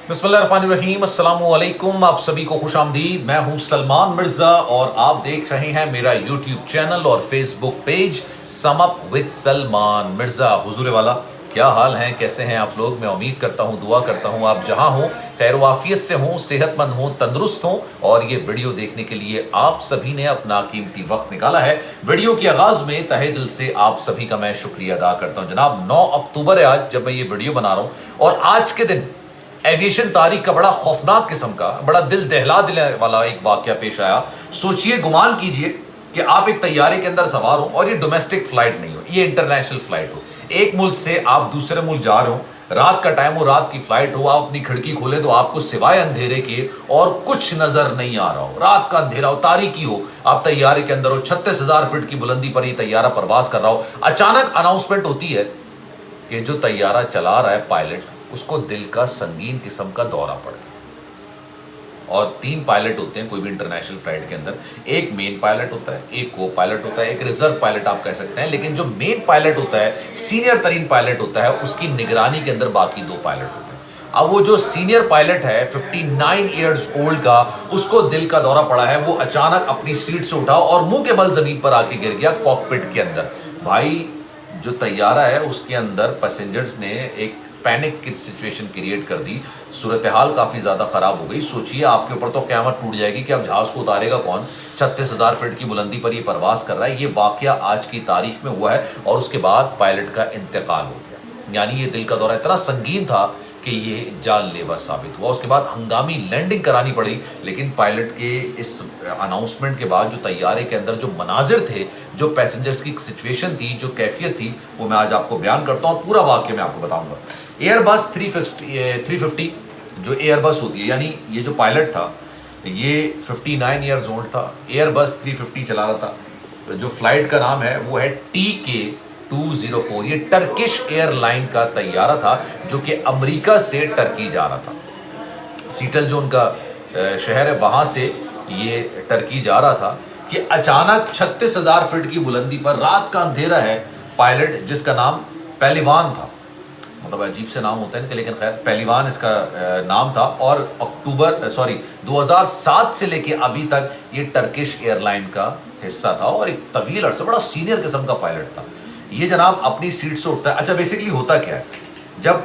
बिस्मिल्लाहिर्रहमानिर्रहीम, अस्सलाम वालेकुम। आप सभी को खुश आमदीद। मैं हूं सलमान मिर्ज़ा और आप देख रहे हैं मेरा यूट्यूब चैनल और Facebook page sum up with Salman Mirza. हुजूर वाला, क्या हाल हैं, कैसे हैं आप लोग? मैं उम्मीद करता हूं, दुआ करता हूं आप जहां हो खैर वाफियत से हों, सेहतमंद हों, तंदुरुस्त हों। और ये वीडियो देखने के लिए आप सभी ने अपना कीमती वक्त निकाला है। वीडियो के आगाज़ में तहे दिल से आप सभी का मैं शुक्रिया अदा करता हूँ। जनाब 9 अक्टूबर है आज जब मैं ये वीडियो बना रहा हूँ और आज के दिन एविएशन तारीख का बड़ा खौफनाक किस्म का, बड़ा दिल दहला दिले वाला एक वाकया पेश आया। सोचिए, गुमान कीजिए कि आप एक तैयारे के अंदर सवार हो और ये डोमेस्टिक फ्लाइट नहीं हो, ये इंटरनेशनल फ्लाइट हो। एक मुल्क से आप दूसरे मुल्क जा रहे हो, रात का टाइम हो, रात की फ्लाइट हो, आप अपनी खिड़की खोले तो आपको सिवाय अंधेरे के और कुछ नजर नहीं आ रहा हो। रात का अंधेरा हो, तारीकी हो, आप तैयारे के अंदर हो, 36,000 फीट की बुलंदी पर ये तैयारा परवाज कर रहा हो। अचानक अनाउंसमेंट होती है कि जो तैयारा चला रहा है पायलट, उसको दिल का संगीन किस्म का दौरा पड़ गया। और 3 पायलट होते हैं कोई भी इंटरनेशनल फ्लाइट के अंदर। एक मेन पायलट होता है, एक को पायलट होता है, एक रिजर्व पायलट आप कह सकते हैं। लेकिन जो मेन पायलट होता है, सीनियर तरीन पायलट होता है, उसकी निगरानी के अंदर बाकी 2 पायलट होते हैं। अब वो जो सीनियर पायलट है 59 ईयर्स ओल्ड का, उसको दिल का दौरा पड़ा है। वो अचानक अपनी सीट से उठा और मुंह के बल जमीन पर आके गिर गया कॉकपिट के अंदर। भाई, जो तैयारा है उसके अंदर पैसेंजर्स ने एक पैनिक की सिचुएशन क्रिएट कर दी। सूरत हाल काफ़ी ज़्यादा ख़राब हो गई। सोचिए, आपके ऊपर तो क़यामत टूट जाएगी कि अब जहाज़ को उतारेगा कौन। 36,000 फीट की बुलंदी पर ये परवास कर रहा है। ये वाक़या आज की तारीख में हुआ है और उसके बाद पायलट का इंतकाल हो गया। यानी ये दिल का दौरा इतना संगीन था कि ये जानलेवा साबित हुआ। उसके बाद हंगामी लैंडिंग करानी पड़ी। लेकिन पायलट के इस अनाउंसमेंट के बाद जो तैयारे के अंदर जो मनाजिर थे, जो पैसेंजर्स की सिचुएशन थी, जो कैफियत थी, वो मैं आज आपको बयान करता हूँ और पूरा वाक़या मैं आपको बताऊँगा। एयरबस 350 जो एयरबस होती है, यानी ये जो पायलट था ये 59 ईयर्स ओल्ड था। एयरबस 350 चला रहा था। जो फ्लाइट का नाम है वो है TK204। ये टर्किश एयरलाइन का तैयारा था जो कि अमेरिका से टर्की जा रहा था। सीटल जो उनका शहर है, वहाँ से ये टर्की जा रहा था कि अचानक 36,000 फीट की बुलंदी पर, रात का अंधेरा है, पायलट जिसका नाम पहलवान था, मतलब अजीब से नाम होते हैं लेकिन खैर पहलवान इसका नाम था। और 2007 से लेके अभी तक ये टर्किश एयरलाइन का हिस्सा था और एक तवील अर्सा बड़ा सीनियर किस्म का पायलट था। ये जनाब अपनी सीट से उठता है। अच्छा, बेसिकली होता क्या है, जब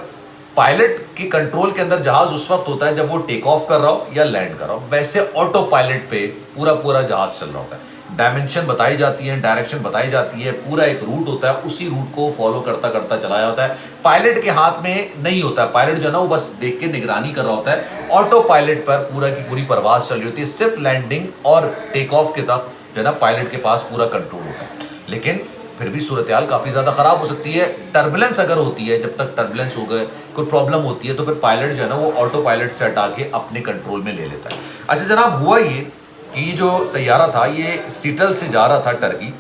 पायलट के कंट्रोल के अंदर जहाज उस वक्त होता है जब वो टेक ऑफ कर रहा हो या लैंड कर रहा हो। वैसे ऑटो पायलट पे पूरा जहाज चल रहा होता है। डायमेंशन बताई जाती है, डायरेक्शन बताई जाती है, पूरा एक रूट होता है, उसी रूट को फॉलो करता करता चलाया होता है। पायलट के हाथ में नहीं होता है। पायलट जो है ना, वो बस देख के निगरानी कर रहा होता है। ऑटो पायलट पर पूरा की पूरी परवाज चल रही होती है। सिर्फ लैंडिंग और टेक ऑफ के तक जो है ना, पायलट के पास पूरा कंट्रोल होता है। लेकिन फिर भी सूरत हाल काफ़ी ज़्यादा ख़राब हो सकती है। टर्बुलेंस अगर होती है, जब तक टर्बुलेंस हो गए, कोई प्रॉब्लम होती है, तो फिर पायलट जो है ना, वो ऑटो पायलट से हटा के अपने कंट्रोल में ले लेता है। अच्छा जनाब, हुआ ये कि जो तैयारा था ये सीटल से जा रहा था टर्की।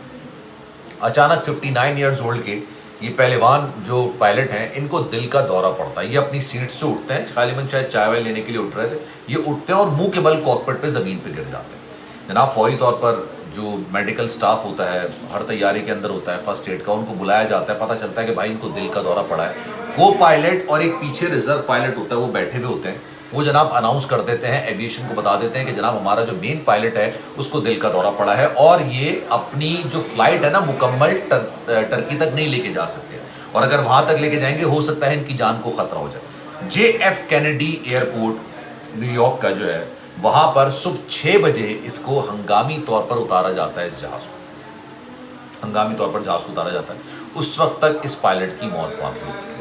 अचानक 59 ईयर्स ओल्ड के ये पहलवान जो पायलट हैं, इनको दिल का दौरा पड़ता है। ये अपनी सीट से उठते हैं, गालिबन शायद चाय वाय लेने के लिए उठ रहे थे। ये उठते हैं और मुंह के बल कॉकपिट पे ज़मीन पे गिर जाते हैं। जनाब, फौरी तौर पर जो मेडिकल स्टाफ होता है, हर तैयारी के अंदर होता है फर्स्ट एड का, उनको बुलाया जाता है। पता चलता है कि भाई इनको दिल का दौरा पड़ा है। वो पायलट और एक पीछे रिजर्व पायलट होता है, वो बैठे हुए होते हैं। वो जनाब अनाउंस कर देते हैं, एविएशन को बता देते हैं कि जनाब हमारा जो मेन पायलट है उसको दिल का दौरा पड़ा है और ये अपनी जो फ्लाइट है ना, मुकम्मल टर्की तक नहीं लेके जा सकते। और अगर वहाँ तक लेके जाएंगे, हो सकता है इनकी जान को खतरा हो जाए। JF कैनेडी एयरपोर्ट न्यूयॉर्क का जो है, वहाँ पर सुबह 6 बजे इसको हंगामी तौर पर उतारा जाता है। इस जहाज़ को हंगामी तौर पर जहाज़ को उतारा जाता है। उस वक्त तक इस पायलट की मौत वाक़ई हो चुकी है।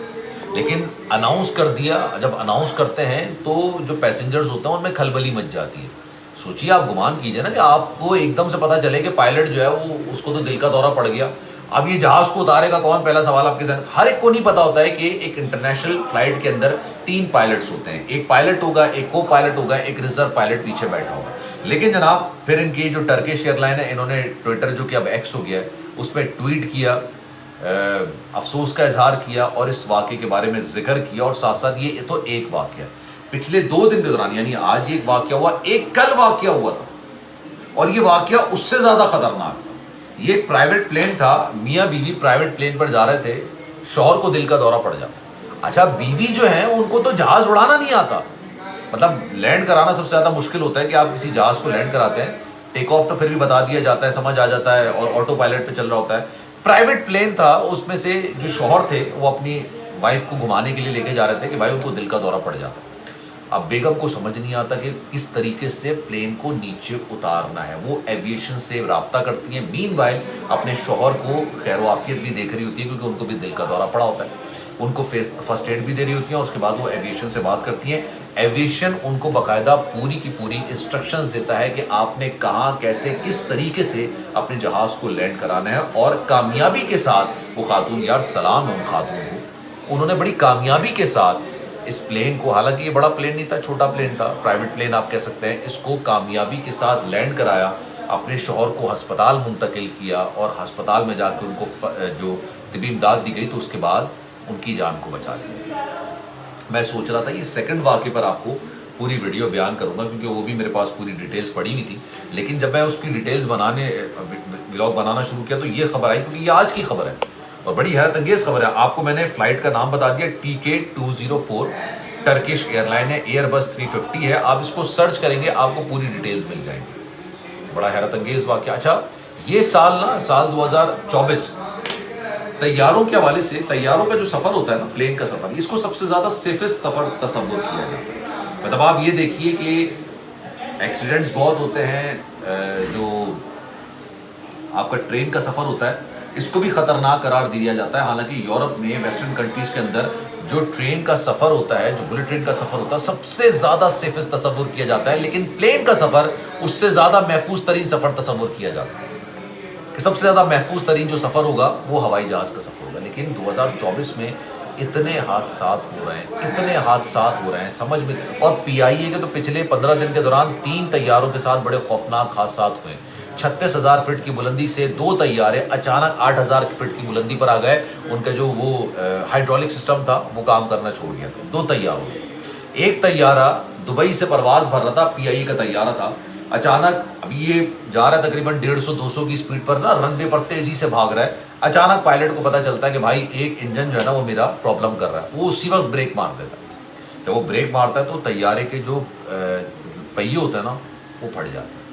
लेकिन अनाउंस कर दिया, जब अनाउंस करते हैं तो जो पैसेंजर्स होते हैं उनमें खलबली मच जाती है। सोचिए, आप गुमान कीजिए ना कि आपको एकदम से पता चले कि पायलट जो है वो, उसको तो दिल का दौरा पड़ गया। अब ये जहाज़ को उतारेगा कौन, पहला सवाल आपके जहन। हर एक को नहीं पता होता है कि एक इंटरनेशनल फ्लाइट के अंदर 3 पायलट्स होते हैं। एक पायलट होगा, एक को पायलट होगा, एक रिजर्व पायलट पीछे बैठा होगा। लेकिन जनाब, फिर इनकी जो टर्किश एयरलाइन है, इन्होंने ट्विटर, जो कि अब X हो गया है, उस पर ट्वीट किया, अफसोस का इजहार किया और इस वाक़े के बारे में जिक्र किया। और साथ साथ ये तो एक वाक़या पिछले 2 दिन के दौरान, यानी आज एक वाक़या हुआ, एक कल वाक़या हुआ था और ये वाक़या उससे ज़्यादा ख़तरनाक था। ये एक प्राइवेट प्लेन था, मियाँ बीवी प्राइवेट प्लेन पर जा रहे थे, शौहर को दिल का दौरा पड़ जाता। अच्छा, बीवी जो है उनको तो जहाज़ उड़ाना नहीं आता, مطلب لینڈ کرانا سب سے زیادہ مشکل ہوتا ہے کہ آپ کسی جہاز کو لینڈ کراتے ہیں, ٹیک آف تو پھر بھی بتا دیا جاتا ہے, سمجھ آ جاتا ہے اور آٹو پائلٹ پہ چل رہا ہوتا ہے. پرائیویٹ پلین تھا, اس میں سے جو شوہر تھے وہ اپنی وائف کو گھمانے کے لیے لے کے جا رہے تھے کہ بھائی ان کو دل کا دورہ پڑ جاتا ہے. اب بیگم کو سمجھ نہیں آتا کہ کس طریقے سے پلین کو نیچے اتارنا ہے. وہ ایویشن سے رابطہ کرتی ہیں, مین وائل اپنے شوہر کو خیر و عافیت بھی دیکھ رہی ہوتی ہے کیونکہ ان کو بھی دل کا دورہ پڑا ہوتا ہے. ان کو فرسٹ ایڈ بھی دے رہی ہوتی ہیں اور اس کے بعد وہ ایویشن سے بات کرتی ہیں. ایویشن ان کو باقاعدہ پوری کی پوری انسٹرکشنز دیتا ہے کہ آپ نے کہاں کیسے کس طریقے سے اپنے جہاز کو لینڈ کرانا ہے, اور کامیابی کے ساتھ وہ خاتون, یار سلام ہے ان خاتون کو, انہوں نے بڑی کامیابی کے ساتھ اس پلین کو, حالانکہ یہ بڑا پلین نہیں تھا, چھوٹا پلین تھا, پرائیویٹ پلین آپ کہہ سکتے ہیں, اس کو کامیابی کے ساتھ لینڈ کرایا, اپنے شوہر کو ہسپتال منتقل کیا اور ہسپتال میں جا کے ان کو جو طبی امداد دی گئی تو اس کے بعد ان کی جان کو بچا لیا. میں سوچ رہا تھا یہ سیکنڈ واقعے پر آپ کو پوری ویڈیو بیان کروں گا کیونکہ وہ بھی میرے پاس پوری ڈیٹیلز پڑی ہوئی تھی, لیکن جب میں اس کی ڈیٹیلز ولاگ بنانا شروع کیا تو یہ خبر آئی, کیونکہ یہ آج کی خبر ہے اور بڑی حیرت انگیز خبر ہے. آپ کو میں نے فلائٹ کا نام بتا دیا, TK204 ٹرکش ایئر لائن ہے, ایئر بس 350 ہے. آپ اس کو سرچ کریں گے آپ کو پوری ڈیٹیلز مل جائیں گی. بڑا حیرت انگیز واقعہ. اچھا یہ سال 2024 طیاروں کے حوالے سے, طیاروں کا جو سفر ہوتا ہے نا, پلین کا سفر, اس کو سب سے زیادہ سیفسٹ سفر تصور کیا جاتا ہے. مطلب آپ یہ دیکھیے کہ ایکسیڈنٹس بہت ہوتے ہیں, جو آپ کا ٹرین کا سفر ہوتا ہے اس کو بھی خطرناک قرار دیا جاتا ہے. حالانکہ یورپ میں ویسٹرن کنٹریز کے اندر جو ٹرین کا سفر ہوتا ہے, جو بلٹ ٹرین کا سفر ہوتا ہے, سب سے زیادہ سیفسٹ تصور کیا جاتا ہے, لیکن پلین کا سفر اس سے زیادہ محفوظ ترین سفر تصور کیا جاتا ہے کہ سب سے زیادہ محفوظ ترین جو سفر ہوگا وہ ہوائی جہاز کا سفر ہوگا. لیکن 2024 میں اتنے حادثات ہو رہے ہیں سمجھ میں, اور PIA کے تو پچھلے 15 دن کے دوران 3 طیاروں کے ساتھ بڑے خوفناک حادثات ہوئے. 36,000 فٹ کی بلندی سے 2 طیارے اچانک 8,000 فٹ کی بلندی پر آ گئے. ان کا جو وہ ہائیڈرولک سسٹم تھا وہ کام کرنا چھوڑ گیا تھا 2 طیاروں میں. ایک طیارہ دبئی سے پرواز بھر رہا تھا, PIA کا طیارہ تھا, اچانک ابھی یہ جا رہا ہے تقریباً 150-200 کی سپیڈ پر نا, رن وے پر تیزی سے بھاگ رہا ہے. اچانک پائلٹ کو پتا چلتا ہے کہ بھائی ایک انجن جو ہے نا وہ میرا پرابلم کر رہا ہے. وہ اسی وقت بریک مار دیتا ہے. جب وہ بریک مارتا ہے تو طیارے کے جو پہیے ہوتے ہیں نا وہ پھٹ جاتے ہیں.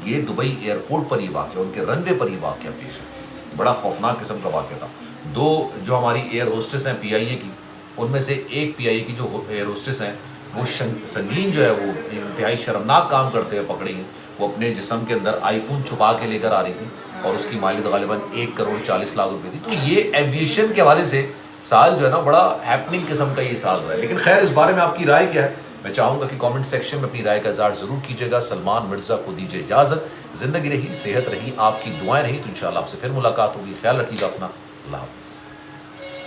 یہ دبئی ایئرپورٹ پر یہ واقعہ, ان کے رن وے پر یہ واقعہ پیش ہے. بڑا خوفناک قسم کا واقعہ تھا. 2 جو ہماری ایئر ہوسٹس ہیں PIA کی, ان میں سے ایک PIA کی جو ایئر ہوسٹس ہیں وہ سنگین جو ہے وہ انتہائی شرمناک کام کرتے ہوئے پکڑی ہیں. وہ اپنے جسم کے اندر آئی فون چھپا کے لے کر آ رہی تھی اور اس کی مالیت غالباً 1,40,00,000 روپے تھی. تو یہ ایویشن کے حوالے سے سال جو ہے نا بڑا ہیپننگ قسم کا یہ سال رہا ہے. لیکن خیر اس بارے میں آپ کی رائے کیا ہے, میں چاہوں گا کہ کامنٹ سیکشن میں اپنی رائے کا اظہار ضرور کیجیے گا. سلمان مرزا کو دیجیے اجازت. زندگی رہی, صحت رہی, آپ کی دعائیں رہی, تو انشاءاللہ آپ سے پھر ملاقات ہوگی. خیال رکھیے گا اپنا. اللہ حافظ.